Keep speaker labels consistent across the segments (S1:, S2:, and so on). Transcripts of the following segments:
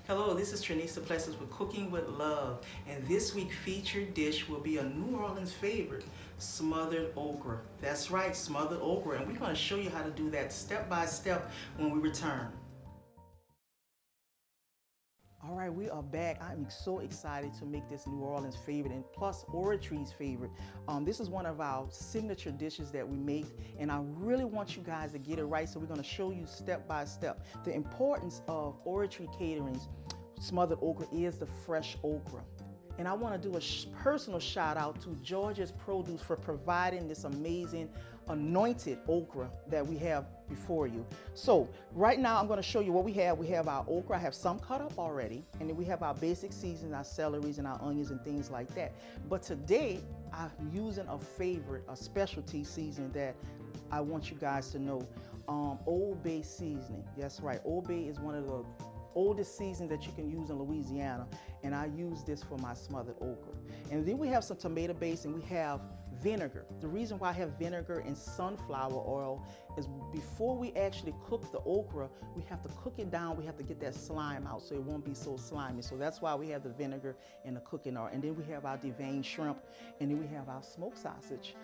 S1: Hello, this is Trinisa Plessis with Cooking with Love, and this week's featured dish will be a New Orleans favorite, smothered okra. That's right, smothered okra, and we're going to show you how to do that step by step when we return. All right, we are back. I'm so excited to make this New Orleans favorite and plus Oritree's favorite. This is one of our signature dishes that we make, and I really want you guys to get it right. So we're going to show you step by step. The importance of Oritree Catering's smothered okra is the fresh okra. And I want to do a personal shout out to George's Produce for providing this amazing anointed okra that we have before you. So right now I'm going to show you what we have. We have our okra. I have some cut up already. And then we have our basic seasons, our celeries and our onions and things like that. But today I'm using a favorite, a specialty seasoning that I want you guys to know. Old Bay seasoning. That's right. Old Bay is one of the oldest season that you can use in Louisiana, and I use this for my smothered okra. And then we have some tomato base and we have vinegar. The reason why I have vinegar and sunflower oil is before we actually cook the okra, we have to cook it down. We have to get that slime out so it won't be so slimy. So that's why we have the vinegar and the cooking oil. And then we have our deveined shrimp, and then we have our smoked sausage.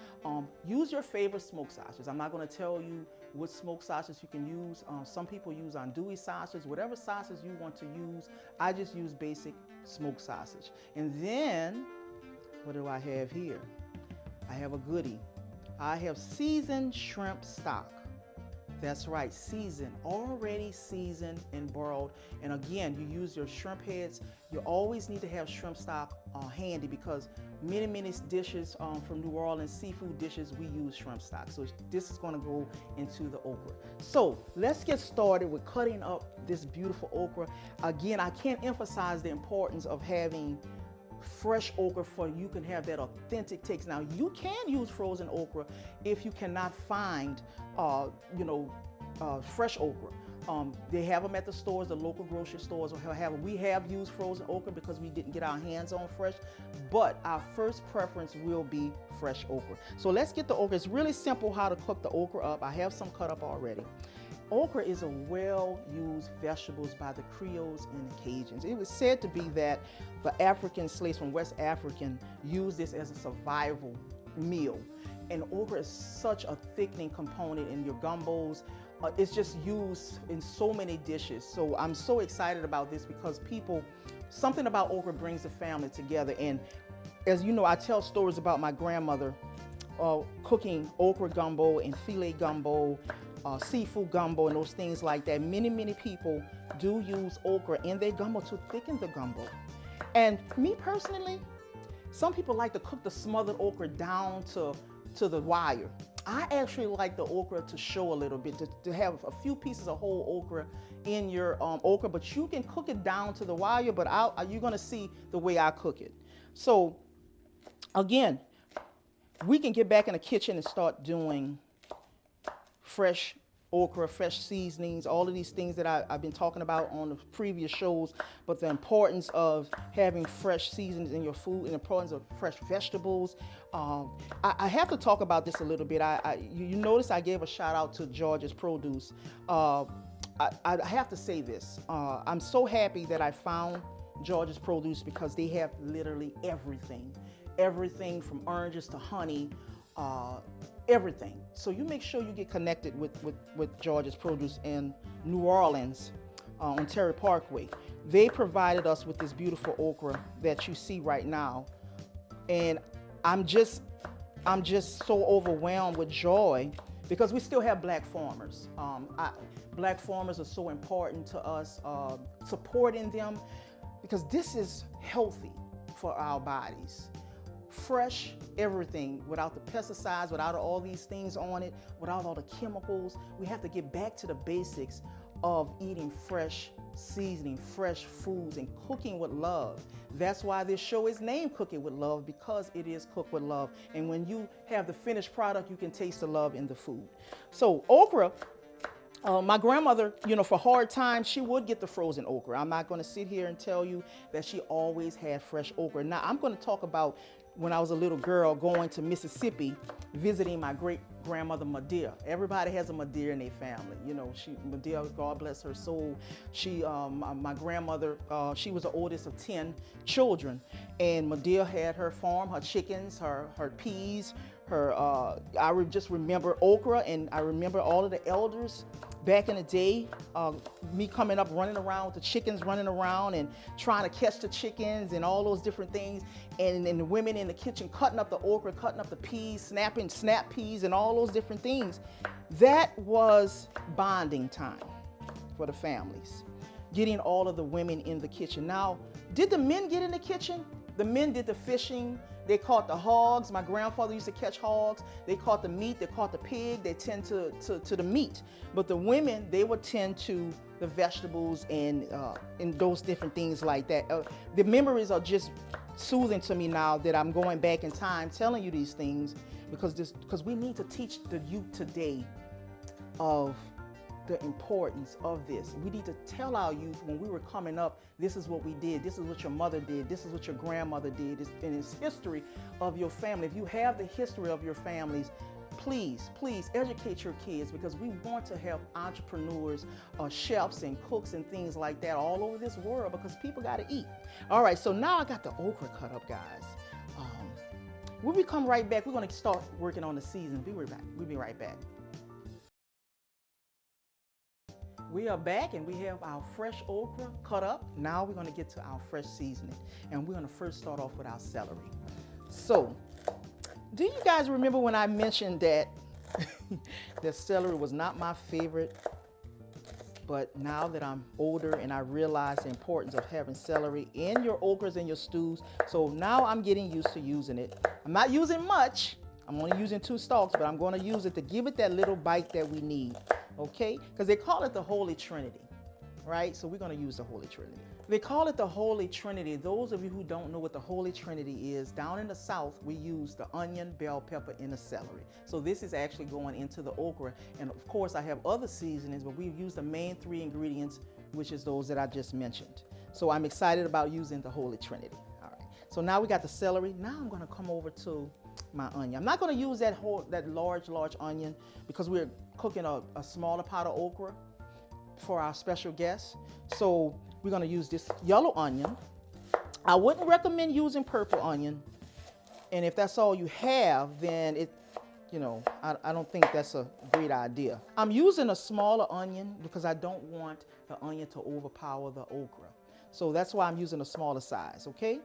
S1: Use your favorite smoked sausage. I'm not going to tell you what smoked sausage you can use. Some people use andouille sausage, whatever sausage you want to use. I just use basic smoked sausage. And then, what do I have here? I have a goodie. I have seasoned shrimp stock. That's right, seasoned, already seasoned and boiled. And again, you use your shrimp heads. You always need to have shrimp stock handy because many dishes from New Orleans, seafood dishes, we use shrimp stock. So this is gonna go into the okra. So let's get started with cutting up this beautiful okra. Again, I can't emphasize the importance of having fresh okra for you can have that authentic taste. Now you can use frozen okra if you cannot find fresh okra. They have them at the stores, the local grocery stores will have them. We have used frozen okra because we didn't get our hands on fresh, but our first preference will be fresh okra. So let's get the okra. It's really simple how to cook the okra up. I have some cut up already. Okra is a well-used vegetable by the Creoles and the Cajuns. It was said to be that the African slaves from West Africa used this as a survival meal. And okra is such a thickening component in your gumbos. It's just used in so many dishes. So I'm so excited about this because something about okra brings the family together. And as you know, I tell stories about my grandmother cooking okra gumbo and filet gumbo, seafood gumbo and those things like that. Many people do use okra in their gumbo to thicken the gumbo. And me personally, some people like to cook the smothered okra down to the wire. I actually like the okra to show a little bit, to have a few pieces of whole okra in your okra, but you can cook it down to the wire, but you're gonna see the way I cook it. So again, we can get back in the kitchen and start doing fresh okra, fresh seasonings, all of these things that I've been talking about on the previous shows, but the importance of having fresh seasonings in your food and the importance of fresh vegetables. I have to talk about this a little bit. You notice I gave a shout out to George's Produce. I have to say this. I'm so happy that I found George's Produce because they have literally everything from oranges to honey, everything. So you make sure you get connected with George's Produce in New Orleans on Terry Parkway. They provided us with this beautiful okra that you see right now. And I'm just so overwhelmed with joy because we still have black farmers. Black farmers are so important to us, supporting them because this is healthy for our bodies. Fresh everything, without the pesticides, without all these things on it, without all the chemicals. We have to get back to the basics of eating fresh seasoning, fresh foods, and cooking with love. That's why this show is named Cooking with Love, because it is cooked with love. And when you have the finished product, you can taste the love in the food. So okra, my grandmother, for hard times, she would get the frozen okra. I'm not going to sit here and tell you that she always had fresh okra. Now, I'm going to talk about when I was a little girl going to Mississippi, visiting my grandmother Medea. Everybody has a Medea in their family. You know, Medea, God bless her soul. My grandmother, she was the oldest of 10 children, and Medea had her farm, her chickens, her peas, just remember okra, and I remember all of the elders back in the day, me coming up running around with the chickens, running around and trying to catch the chickens and all those different things. And the women in the kitchen cutting up the okra, cutting up the peas, snapping snap peas and all those different things. That was bonding time for the families, getting all of the women in the kitchen. Now, did the men get in the kitchen? The men did the fishing. They caught the hogs. My grandfather used to catch hogs. They caught the meat. They caught the pig. They tend to the meat. But the women, they would tend to the vegetables and those different things like that. The memories are just soothing to me now that I'm going back in time telling you these things, because we need to teach the youth today of the importance of this. We need to tell our youth, when we were coming up, this is what we did, this is what your mother did, this is what your grandmother did, and it's history of your family. If you have the history of your families, please educate your kids, because we want to have entrepreneurs, chefs and cooks and things like that all over this world, because people got to eat. All right, so now I got the okra cut up, guys. When we come right back, we're going to start working on the season. We'll be right back. We are back, and we have our fresh okra cut up. Now we're going to get to our fresh seasoning, and we're going to first start off with our celery. So, do you guys remember when I mentioned that that celery was not my favorite? But now that I'm older and I realize the importance of having celery in your okras and your stews, so now I'm getting used to using it. I'm not using much. I'm only using 2 stalks, but I'm going to use it to give it that little bite that we need. Okay? Because they call it the Holy Trinity, right? So we're going to use the Holy Trinity. They call it the Holy Trinity. Those of you who don't know what the Holy Trinity is, down in the South, we use the onion, bell pepper, and the celery. So this is actually going into the okra. And of course, I have other seasonings, but we've used the main 3 ingredients, which is those that I just mentioned. So I'm excited about using the Holy Trinity. All right. So now we got the celery. Now I'm going to come over to my onion. I'm not going to use that large onion, because we're cooking a smaller pot of okra for our special guests. So we're going to use this yellow onion. I wouldn't recommend using purple onion. And if that's all you have, then I don't think that's a great idea. I'm using a smaller onion because I don't want the onion to overpower the okra. So that's why I'm using a smaller size, okay?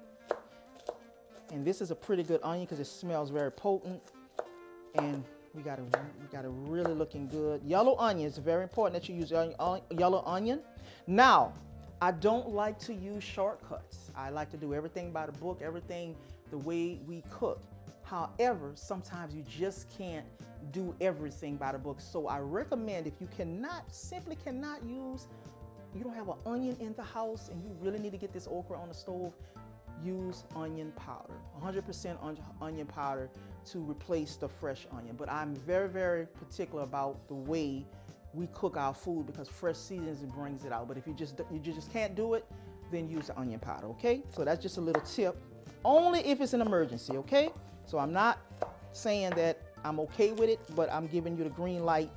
S1: And this is a pretty good onion because it smells very potent. And we got it really looking good. Yellow onion, it's very important that you use yellow onion. Now, I don't like to use shortcuts. I like to do everything by the book, everything the way we cook. However, sometimes you just can't do everything by the book. So I recommend, if you simply cannot use, you don't have an onion in the house and you really need to get this okra on the stove, use onion powder, 100% onion powder to replace the fresh onion. But I'm very, very particular about the way we cook our food, because fresh seasonings brings it out. But if you just can't do it, then use the onion powder, okay? So that's just a little tip, only if it's an emergency, okay? So I'm not saying that I'm okay with it, but I'm giving you the green light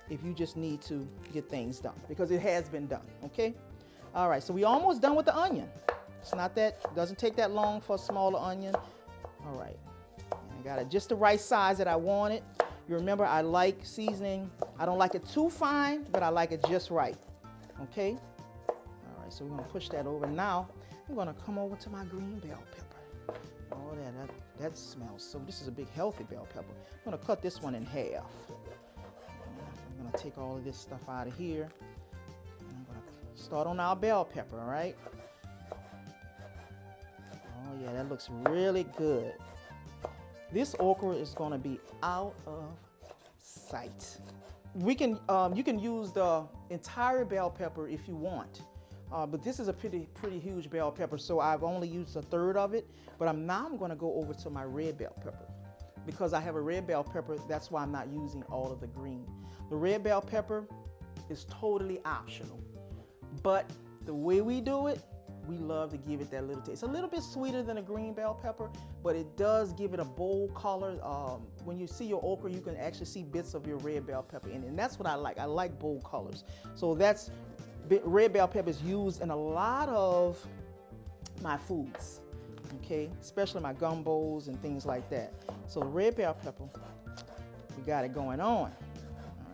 S1: if you just need to get things done, because it has been done, okay? All right, so we're almost done with the onion. It doesn't take that long for a smaller onion. All right, I got it just the right size that I want it. You remember, I like seasoning. I don't like it too fine, but I like it just right, okay? All right, so we're gonna push that over. Now, I'm gonna come over to my green bell pepper. Oh, that smells so. This is a big, healthy bell pepper. I'm gonna cut this one in half. I'm gonna take all of this stuff out of here. And I'm gonna start on our bell pepper, all right? Oh yeah, that looks really good. This okra is gonna be out of sight. You can use the entire bell pepper if you want, but this is a pretty huge bell pepper, so I've only used 1/3 of it. But now I'm gonna go over to my red bell pepper. Because I have a red bell pepper, that's why I'm not using all of the green. The red bell pepper is totally optional, but the way we do it, We love to give it that little taste. It's a little bit sweeter than a green bell pepper, but it does give it a bold color. When you see your okra, you can actually see bits of your red bell pepper in it, and that's what I like. I like bold colors. So that's red bell pepper is used in a lot of my foods, okay, especially my gumbos and things like that. So red bell pepper, we got it going on. All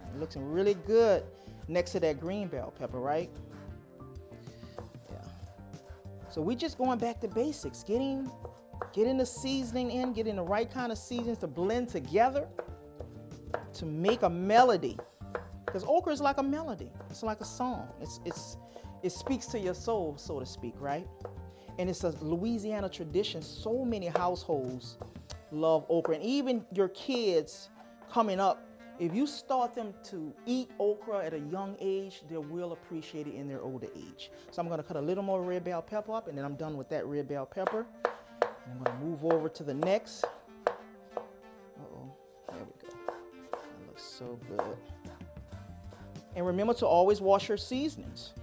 S1: right, looking really good next to that green bell pepper, right? So we just going back to basics, getting the seasoning in, getting the right kind of seasonings to blend together to make a melody. Because okra is like a melody. It's like a song. It speaks to your soul, so to speak, right? And it's a Louisiana tradition. So many households love okra. And even your kids coming up, if you start them to eat okra at a young age, they will appreciate it in their older age. So I'm going to cut a little more red bell pepper up, and then I'm done with that red bell pepper. And I'm going to move over to the next. Uh-oh, there we go. That looks so good. And remember to always wash your seasonings.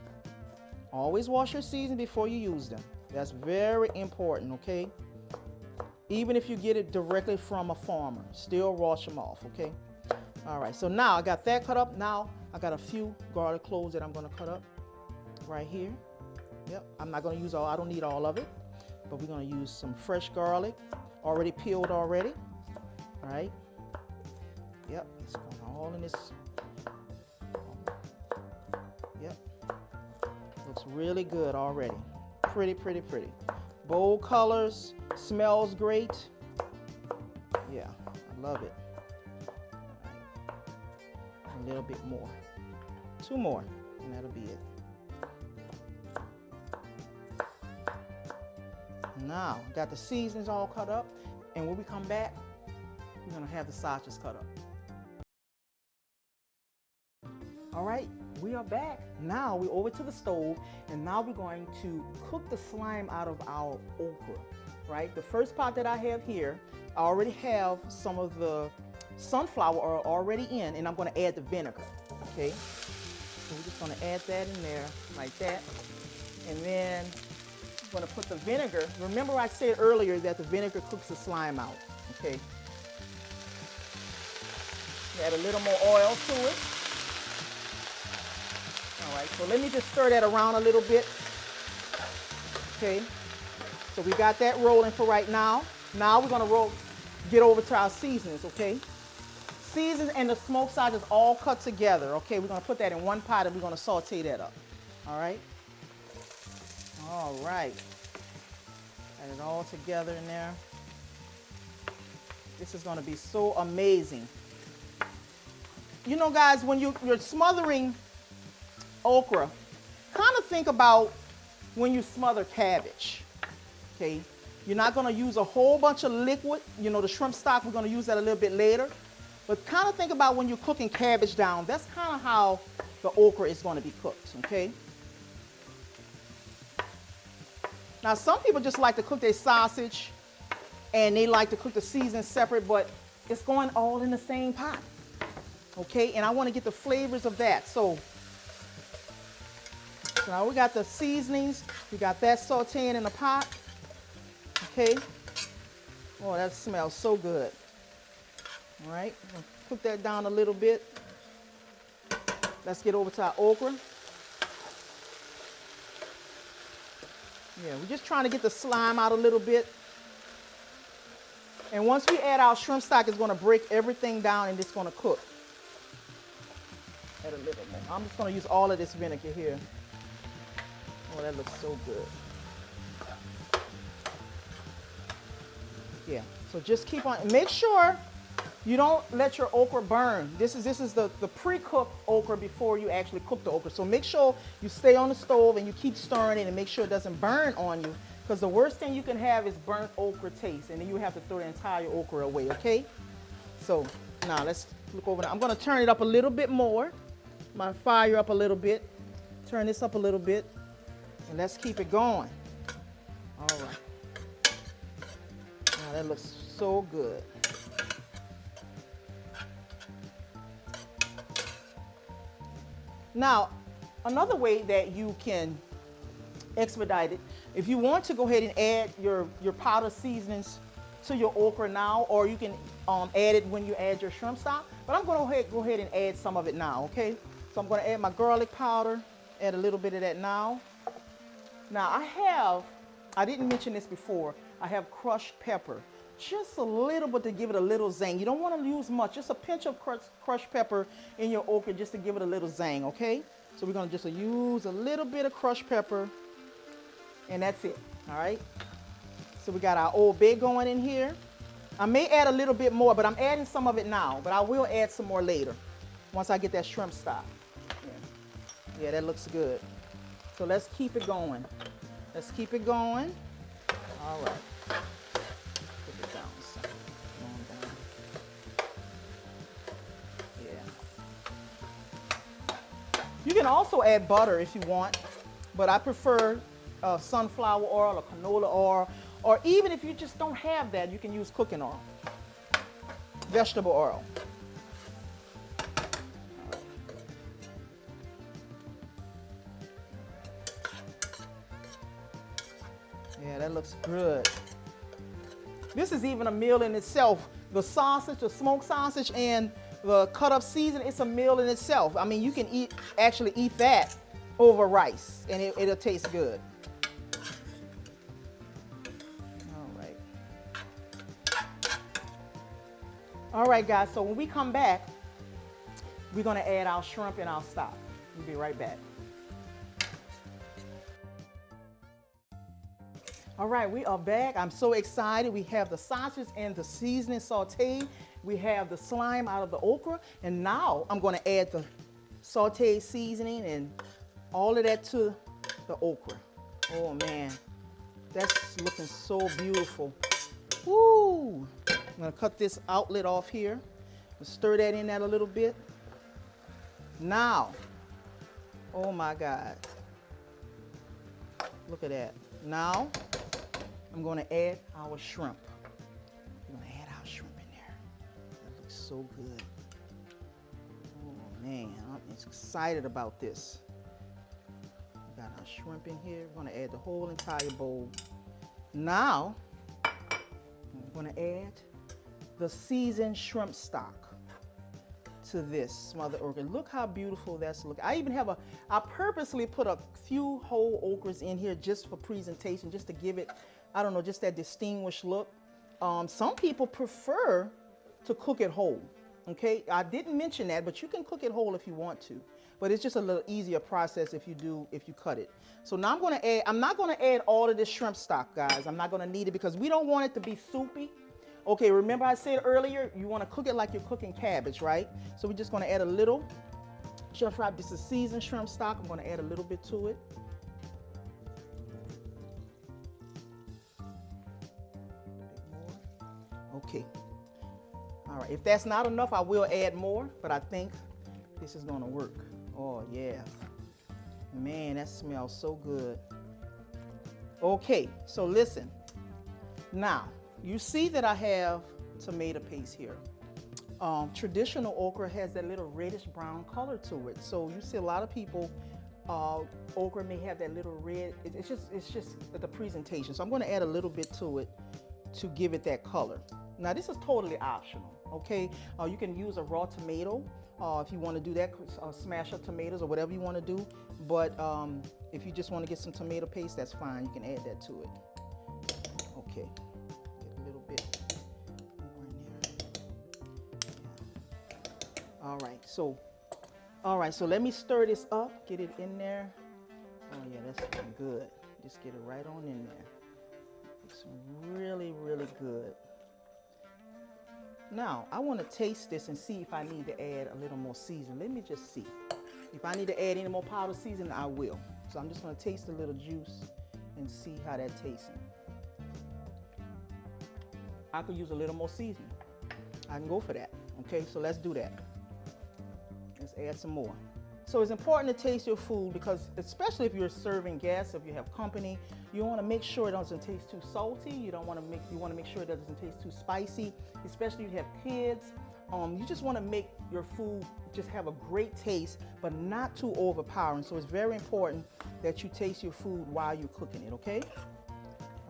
S1: Always wash your seasonings before you use them. That's very important, okay? Even if you get it directly from a farmer, still wash them off, okay? All right, so now I got that cut up. Now I got a few garlic cloves that I'm gonna cut up right here. Yep, I'm not gonna use all, I don't need all of it, but we're gonna use some fresh garlic, already peeled already, all right? Yep, it's going all in this. Yep, looks really good already. Pretty, pretty, pretty. Bold colors, smells great. Yeah, I love it. A little bit more. 2 more, and that'll be it. Now, got the seasonings all cut up, and when we come back, we're gonna have the sausages cut up. All right, we are back. Now we're over to the stove, and now we're going to cook the slime out of our okra, right? The first pot that I have here, I already have some of the sunflower oil already in, and I'm going to add the vinegar, okay? So we're just going to add that in there like that, and then I'm going to put the vinegar. Remember I said earlier that the vinegar cooks the slime out, okay? Add a little more oil to it. All right, so let me just stir that around a little bit, okay? So we got that rolling for right now. Now we're going to get over to our seasonings, okay? Seasons and the smoked sausage is all cut together, okay? We're gonna put that in one pot and we're gonna saute that up, all right? All right. Add it all together in there. This is gonna be so amazing. You know, guys, when you're smothering okra, kind of think about when you smother cabbage, okay? You're not gonna use a whole bunch of liquid. You know, the shrimp stock, we're gonna use that a little bit later. But kind of think about when you're cooking cabbage down, that's kind of how the okra is going to be cooked, okay? Now, some people just like to cook their sausage and they like to cook the seasons separate, but it's going all in the same pot, okay? And I want to get the flavors of that. So now we got the seasonings, we got that sauteing in the pot, okay? Oh, that smells so good. All right, cook that down a little bit. Let's get over to our okra. Yeah, we're just trying to get the slime out a little bit. And once we add our shrimp stock, it's going to break everything down and it's going to cook. Add a little more. I'm just going to use all of this vinegar here. Oh, that looks so good. Yeah, so just keep on. Make sure you don't let your okra burn. This is the pre-cooked okra before you actually cook the okra. So make sure you stay on the stove and you keep stirring it and make sure it doesn't burn on you, because the worst thing you can have is burnt okra taste, and then you have to throw the entire okra away, okay? So now let's look over now. I'm gonna turn it up a little bit more, my fire up a little bit, turn this up a little bit, and let's keep it going. All right. Now that looks so good. Now, another way that you can expedited. If you want to go ahead and add your powder seasonings to your okra now, or you can add it when you add your shrimp stock. But I'm going to go ahead and add some of it now, okay? So I'm going to add my garlic powder, add a little bit of that now. Now I didn't mention this before, I have crushed pepper. Just a little bit to give it a little zing. You don't want to use much, just a pinch of crushed pepper in your okra just to give it a little zing, okay? So we're going to just use a little bit of crushed pepper, and that's it, all right? So we got our Old Bay going in here. I may add a little bit more, but I'm adding some of it now, but I will add some more later once I get that shrimp stock. Yeah, that looks good. So let's keep it going. Let's keep it going. All right. Put it down. Down. Yeah. You can also add butter if you want, but I prefer sunflower oil or canola oil, or even if you just don't have that, you can use cooking oil, vegetable oil. Yeah, that looks good. This is even a meal in itself. The sausage, the smoked sausage, and the cut up seasoning, it's a meal in itself. I mean, you can actually eat that over rice, and it'll taste good. All right, guys, so when we come back, we're gonna add our shrimp and our stock. We'll be right back. All right, we are back. I'm so excited. We have the sausage and the seasoning sauteed. We have the slime out of the okra, and now I'm gonna add the sauteed seasoning and all of that to the okra. Oh man, that's looking so beautiful. Woo! I'm gonna cut this outlet off here. Stir that in that a little bit. Now, oh my God. Look at that. Now, I'm gonna add our shrimp. I'm gonna add our shrimp in there. That looks so good. Oh man, I'm excited about this. We got our shrimp in here. We're gonna add the whole entire bowl. Now, I'm gonna add the seasoned shrimp stock to this smothered okra. Look how beautiful that's looking. I purposely put a few whole okras in here just for presentation, just to give it, I don't know, just that distinguished look. Some people prefer to cook it whole, okay? I didn't mention that, but you can cook it whole if you want to. But it's just a little easier process if you cut it. So now I'm not gonna add all of this shrimp stock, guys. I'm not gonna need it because we don't want it to be soupy. Okay, remember I said earlier, you want to cook it like you're cooking cabbage, right? So we're just going to add a little shrimp stock. This is seasoned shrimp stock. I'm going to add a little bit to it. Okay. All right, if that's not enough, I will add more, but I think this is going to work. Oh, yeah. Man, that smells so good. Okay, so listen. Now, you see that I have tomato paste here. Traditional okra has that little reddish brown color to it. So you see a lot of people, okra may have that little red. It's just the presentation. So I'm going to add a little bit to it to give it that color. Now this is totally optional, okay? You can use a raw tomato if you want to do that, smash up tomatoes or whatever you want to do. But if you just want to get some tomato paste, that's fine. You can add that to it. Okay. All right, so let me stir this up, get it in there. Oh yeah, that's looking good. Just get it right on in there. It's really, really good. Now, I want to taste this and see if I need to add a little more seasoning. Let me just see. If I need to add any more powdered seasoning, I will. So I'm just going to taste a little juice and see how that tastes. I could use a little more seasoning. I can go for that. Okay, so let's do that. Let's add some more. So it's important to taste your food because, especially if you're serving guests, if you have company, you want to make sure it doesn't taste too salty. You want to make sure it doesn't taste too spicy, especially if you have kids. You just want to make your food just have a great taste, but not too overpowering. So it's very important that you taste your food while you're cooking it, okay?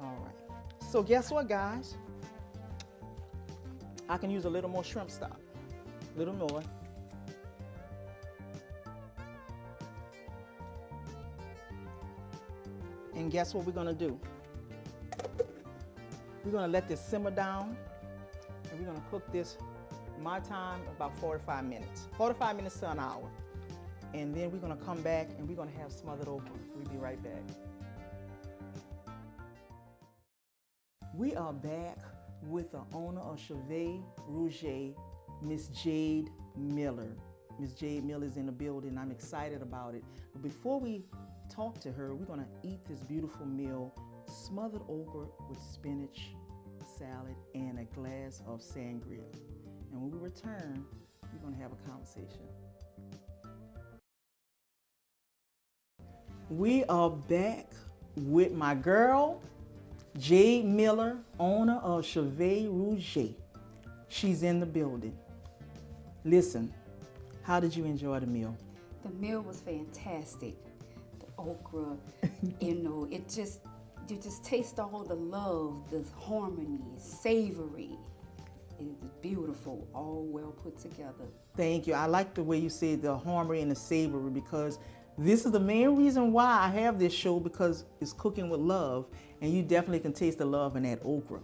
S1: All right. So guess what, guys? I can use a little more shrimp stock, a little more. And guess what we're gonna do? We're gonna let this simmer down, and we're gonna cook this, my time, about 45 minutes. 45 minutes to an hour. And then we're gonna come back and we're gonna have smothered okra. We'll be right back. We are back with the owner of Smothered Okra, Miss Jade Miller. Miss Jade Miller is in the building. I'm excited about it. But before we talk to her, we're gonna eat this beautiful meal, smothered okra with spinach, salad, and a glass of sangria. And when we return, we're gonna have a conversation. We are back with my girl, Jade Miller, owner of Smothered Okra. She's in the building. Listen, how did you enjoy the meal?
S2: The meal was fantastic. The okra, you just taste all the love, the harmony, savory. It's beautiful, all well put together.
S1: Thank you. I like the way you said the harmony and the savory, because this is the main reason why I have this show, because it's cooking with love, and you definitely can taste the love in that okra.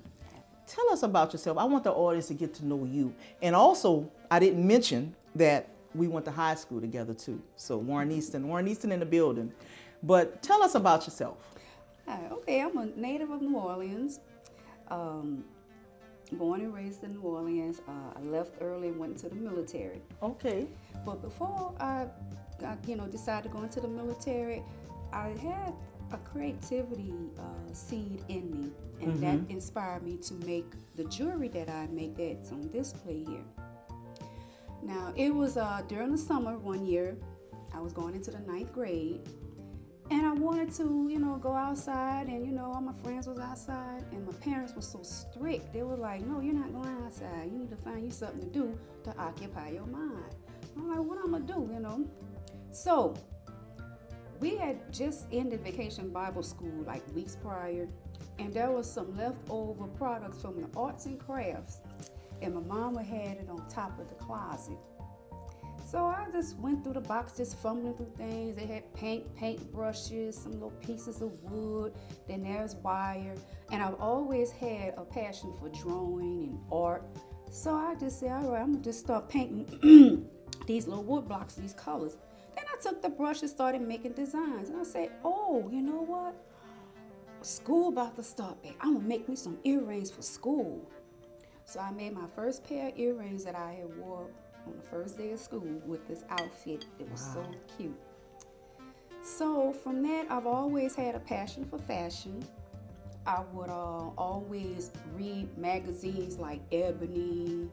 S1: Tell us about yourself. I want the audience to get to know you. And also, I didn't mention that we went to high school together too. So Warren Easton in the building. But tell us about yourself.
S2: Okay, I'm a native of New Orleans. Born and raised in New Orleans. I left early and went into the military.
S1: Okay.
S2: But before I decided to go into the military, I had a creativity seed in me, and that inspired me to make the jewelry that I make that's on display here. Now, it was during the summer one year. I was going into the 9th grade, and I wanted to, go outside, and, all my friends was outside, and my parents were so strict. They were like, no, you're not going outside. You need to find you something to do to occupy your mind. I'm like, what I'm going to do, So, we had just ended Vacation Bible School like weeks prior, and there was some leftover products from the arts and crafts, and my mama had it on top of the closet. So I just went through the box, just fumbling through things. They had paint brushes, some little pieces of wood, then there's wire. And I've always had a passion for drawing and art. So I just said, all right, I'm gonna just start painting these little wood blocks, these colors. Then I took the brush and started making designs. And I said, oh, you know what? School about to start back. I'm gonna make me some earrings for school. So I made my first pair of earrings that I had wore on the first day of school with this outfit. It was so cute. So from that, I've always had a passion for fashion. I would always read magazines like Ebony,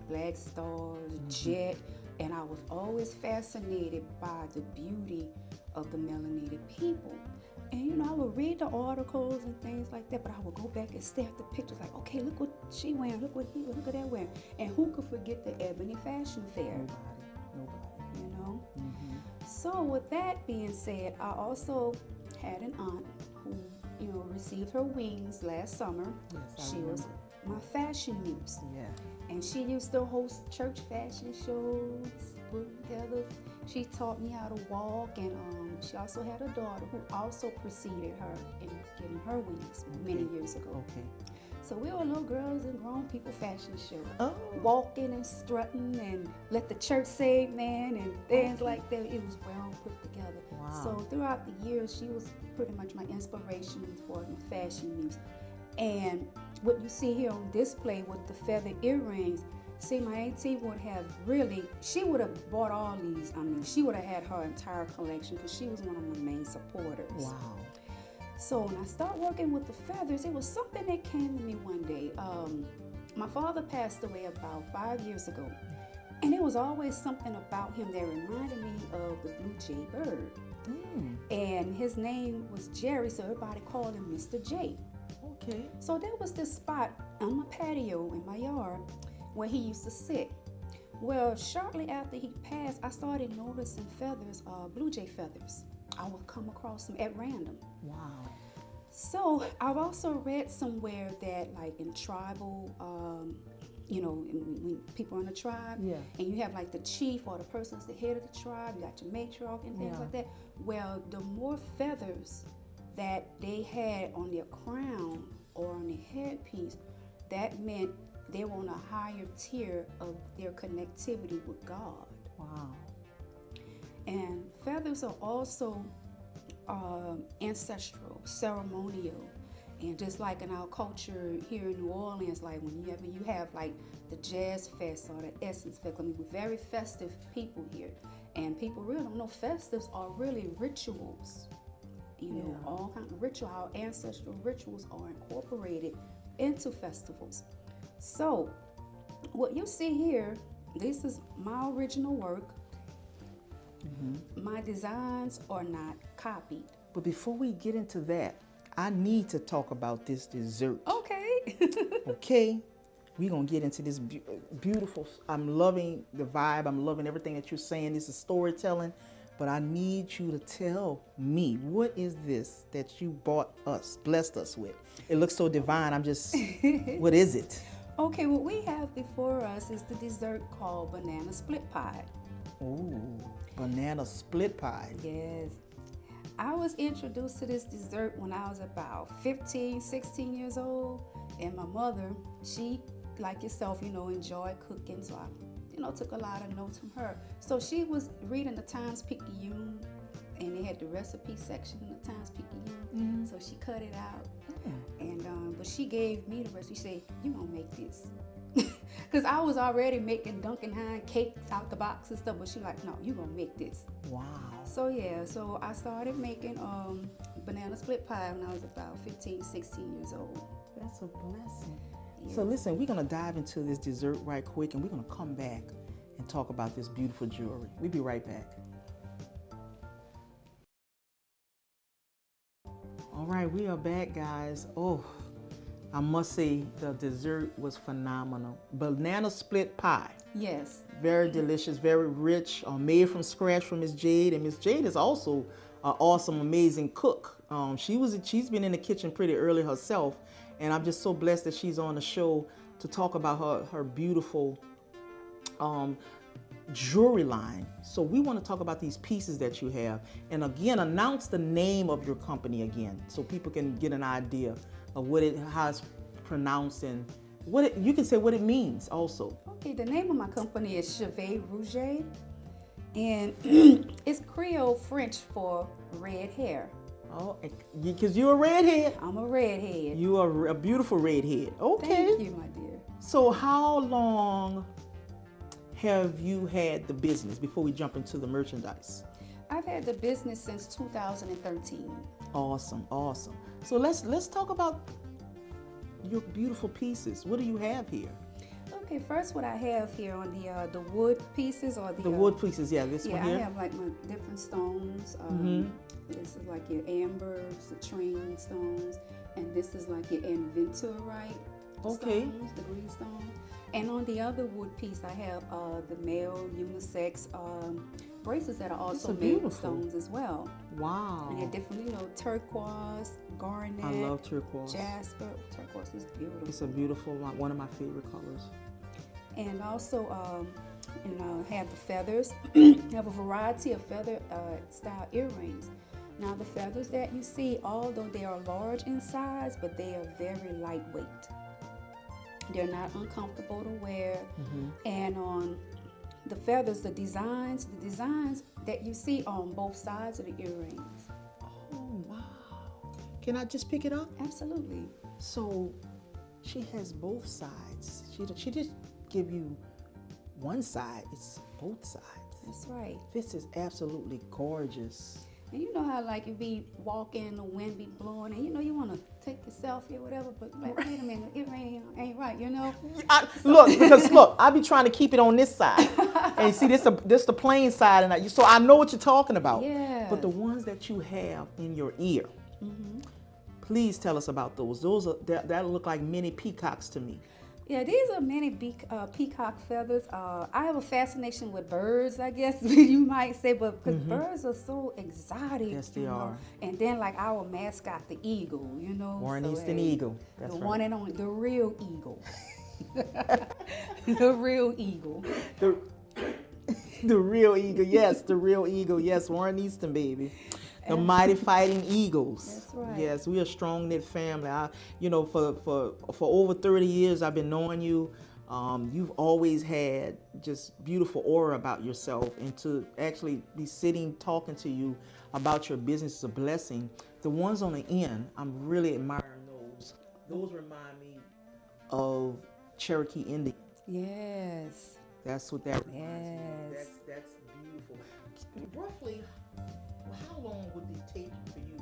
S2: Black Stars, Jet, and I was always fascinated by the beauty of the melanated people. And I would read the articles and things like that, but I would go back and stare at the pictures like, okay, look what she wearing, look at that wearing. And who could forget the Ebony Fashion Fair? Nobody. So with that being said, I also had an aunt who, received her wings last summer.
S1: Yes,
S2: she was my fashion muse.
S1: Yeah.
S2: And she used to host church fashion shows, put together. She taught me how to walk, and she also had a daughter who also preceded her in getting her wings many years ago.
S1: Okay.
S2: So we were little girls and grown people fashion show,
S1: Oh.
S2: walking and strutting and let the church say amen and things like that. It was well put together.
S1: Wow.
S2: So throughout the years, she was pretty much my inspiration for the fashion muse. And what you see here on display with the feather earrings, see, my auntie would have she would have bought all these. She would have had her entire collection because she was one of my main supporters.
S1: Wow.
S2: So when I started working with the feathers, it was something that came to me one day. My father passed away about 5 years ago, and it was always something about him that reminded me of the blue jay bird. And his name was Jerry, so everybody called him Mr. J.
S1: Okay.
S2: So there was this spot on my patio in my yard where he used to sit. Well, shortly after he passed, I started noticing feathers, blue jay feathers. I would come across them at random.
S1: Wow.
S2: So I've also read somewhere that, like in tribal, when people are in a tribe,
S1: Yeah.
S2: and you have like the chief or the person that's the head of the tribe, you got your matriarch and things
S1: Yeah.
S2: like that. Well, the more feathers that they had on their crown or on their headpiece, that meant they were on a higher tier of their connectivity with God.
S1: Wow.
S2: And feathers are also ancestral, ceremonial, and just like in our culture here in New Orleans, like when you have like the Jazz Fest or the Essence Fest. I mean, we're very festive people here, and people really don't know festives are really rituals. You know,
S1: Yeah.
S2: all kinds of ritual. Our ancestral rituals are incorporated into festivals. So, what you see here, this is my original work. My designs are not copied.
S1: But before we get into that, I need to talk about this dessert.
S2: Okay.
S1: Okay? We're going to get into this beautiful. I'm loving the vibe. I'm loving everything that you're saying. This is storytelling. But I need you to tell me, what is this that you blessed us with? It looks so divine. What is it?
S2: Okay, what we have before us is the dessert called banana split pie.
S1: Ooh, banana split pie.
S2: Yes. I was introduced to this dessert when I was about 15, 16 years old. And my mother, she, like yourself, enjoyed cooking. So I, took a lot of notes from her. So she was reading the Times-Picayune, and they had the recipe section in the Times-Picayune. So she cut it out. And but she gave me the recipe. She said, "You gonna make this?" Because I was already making Duncan Hines cakes out the box and stuff. But she like, "No, you gonna make this."
S1: Wow.
S2: So yeah, so I started making banana split pie when I was about 15, 16 years old.
S1: That's a blessing.
S2: Yes.
S1: So listen, we're going to dive into this dessert right quick, and we're going to come back and talk about this beautiful jewelry. We'll be right back. All right, we are back, guys. Oh, I must say the dessert was phenomenal. Banana split pie.
S2: Yes.
S1: Very delicious, very rich, made from scratch from Miss Jade. And Miss Jade is also an awesome, amazing cook. She's been in the kitchen pretty early herself. And I'm just so blessed that she's on the show to talk about her beautiful jewelry line. So we want to talk about these pieces that you have. And again, announce the name of your company again so people can get an idea of how it's pronounced and you can say what it means also.
S2: Okay, the name of my company is Jade Rouge, and it's Creole French for red hair.
S1: Oh, because you're a redhead.
S2: I'm a redhead.
S1: You are a beautiful redhead. Okay.
S2: Thank you, my dear.
S1: So how long have you had the business before we jump into the merchandise?
S2: I've had the business since 2013.
S1: Awesome, awesome. So let's talk about your beautiful pieces. What do you have here?
S2: Okay, first what I have here on the wood pieces or
S1: the wood pieces, this one here.
S2: I have like my different stones. This is like your ambers, the train stones, and this is like your inventorite stones, the green stone. And on the other wood piece, I have the male unisex bracelets that are also made with stones as well.
S1: Wow.
S2: And they're different, turquoise, garnet.
S1: I love turquoise.
S2: Jasper. Turquoise is beautiful.
S1: It's a beautiful one of my favorite colors.
S2: And also, have the feathers. Have a variety of feather style earrings. Now, the feathers that you see, although they are large in size, but they are very lightweight. They're not uncomfortable to wear. And on the feathers, the designs that you see on both sides of the earrings.
S1: Oh, wow. Can I just pick it up?
S2: Absolutely.
S1: So she has both sides. She just give you one side. It's both sides.
S2: That's right.
S1: This is absolutely gorgeous.
S2: And you know how like you be walking, the wind be blowing, and you want to take a selfie or whatever, but like, wait a minute, it ain't right,
S1: Look, I be trying to keep it on this side, and you see this the plain side, and so I know what you're talking about.
S2: Yeah.
S1: But the ones that you have in your ear, please tell us about those. Those that look like mini peacocks to me.
S2: Yeah, these are many peacock feathers. I have a fascination with birds, I guess you might say, but because birds are so exotic.
S1: Yes, they
S2: you know.
S1: are.
S2: And then like our mascot, the eagle, you know.
S1: Warren
S2: so,
S1: Easton
S2: hey,
S1: Eagle. That's
S2: the
S1: right.
S2: one and only, the real eagle. The real eagle.
S1: The, the real eagle, yes, the real eagle, yes, Warren Easton, baby. The mighty fighting eagles.
S2: That's right.
S1: Yes, we're a strong knit family. For over 30 years I've been knowing you. You've always had just beautiful aura about yourself, and to actually be sitting talking to you about your business is a blessing. The ones on the end, I'm really admiring those. Those remind me of Cherokee Indian.
S2: Yes.
S1: That's what that reminds me of.
S2: Yes.
S1: That's beautiful. Roughly, how long would it take for you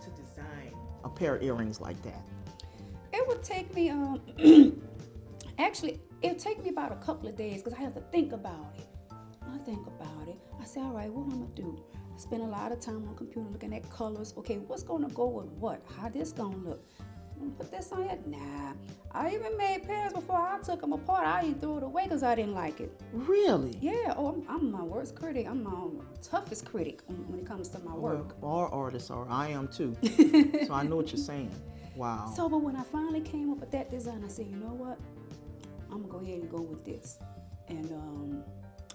S1: to design a pair of earrings like that?
S2: It would take me actually it'll take me about a couple of days because I have to think about it. I think about it. I say, all right, what I'm gonna do? I spend a lot of time on the computer looking at colors. Okay, what's gonna go with what? How this gonna look? I'm gonna put this on it? Nah. I even made pairs before I took them apart. I even threw it away because I didn't like it.
S1: Really?
S2: Yeah. Oh, I'm my worst critic. I'm my toughest critic when it comes to my work.
S1: Well, all artists are. I am too. So I know what you're saying. Wow.
S2: So, but when I finally came up with that design, I said, you know what? I'm gonna go ahead and go with this. And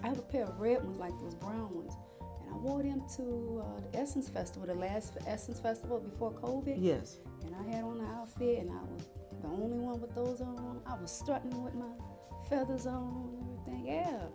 S2: I have a pair of red ones, like those brown ones, and I wore them to the Essence Festival, the last Essence Festival before COVID.
S1: Yes.
S2: And I had on the outfit, and I was the only one with those on. I was strutting with my feathers on and everything. Yeah.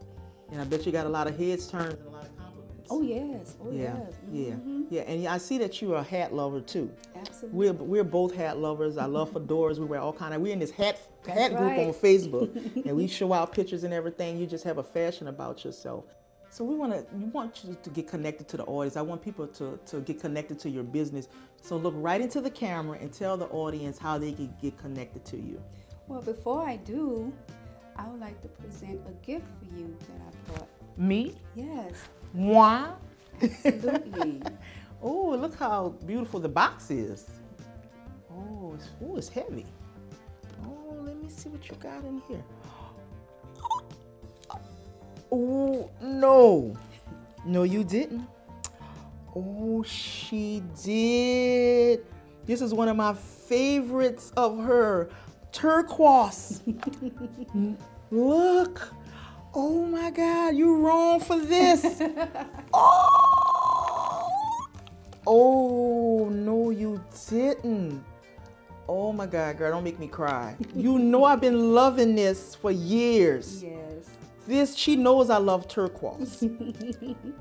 S1: And I bet you got a lot of heads turned and a lot of compliments.
S2: Oh yes. Oh
S1: Yeah.
S2: yes.
S1: Yeah.
S2: Mhm.
S1: Yeah. And I see that you're a hat lover too.
S2: Absolutely.
S1: We're both hat lovers. I love fedoras. We wear all kind of. We're in this hat group
S2: right.
S1: on Facebook, and we show out pictures and everything. You just have a fashion about yourself. So we want you to get connected to the audience. I want people to get connected to your business. So look right into the camera and tell the audience how they can get connected to you.
S2: Well, before I do, I would like to present a gift for you that I brought.
S1: Me?
S2: Yes.
S1: Moi?
S2: Absolutely.
S1: Oh, look how beautiful the box is. Oh, it's heavy. Oh, let me see what you got in here. Oh, no. No, you didn't. Oh, she did. This is one of my favorites of her. Turquoise. Look. Oh my God, you're wrong for this. Oh, no, you didn't. Oh my God, girl, don't make me cry. You know I've been loving this for years.
S2: Yes.
S1: She knows I love turquoise.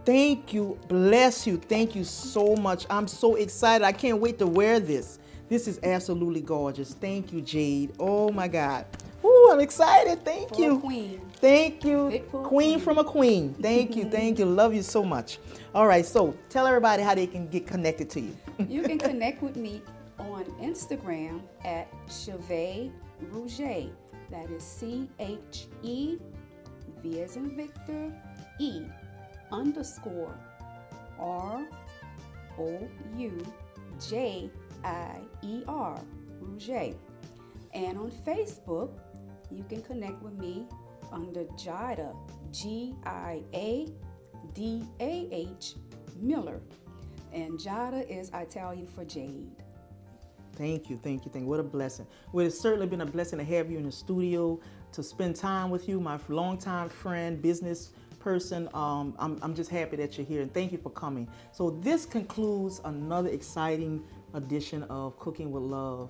S1: Thank you, bless you, thank you so much. I'm so excited, I can't wait to wear this. This is absolutely gorgeous. Thank you, Jade. Oh my God. Ooh, I'm excited, thank you.
S2: Queen.
S1: Thank you,
S2: Big
S1: queen from a queen. Thank you, love you so much. All right, so tell everybody how they can get connected to you.
S2: You can connect with me on Instagram at Cheve Rouget. That is CHE, V as in Victor, E _ ROUJIER, Rouget. And on Facebook, you can connect with me under Jada, GIADAH Miller. And Jada is Italian for Jade.
S1: Thank you. What a blessing. Well, it's certainly been a blessing to have you in the studio, to spend time with you, my longtime friend, business person. I'm just happy that you're here, and thank you for coming. So this concludes another exciting edition of Cooking with Love.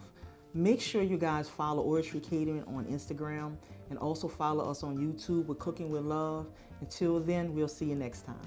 S1: Make sure you guys follow Oratory Catering on Instagram, and also follow us on YouTube with Cooking with Love. Until then, we'll see you next time.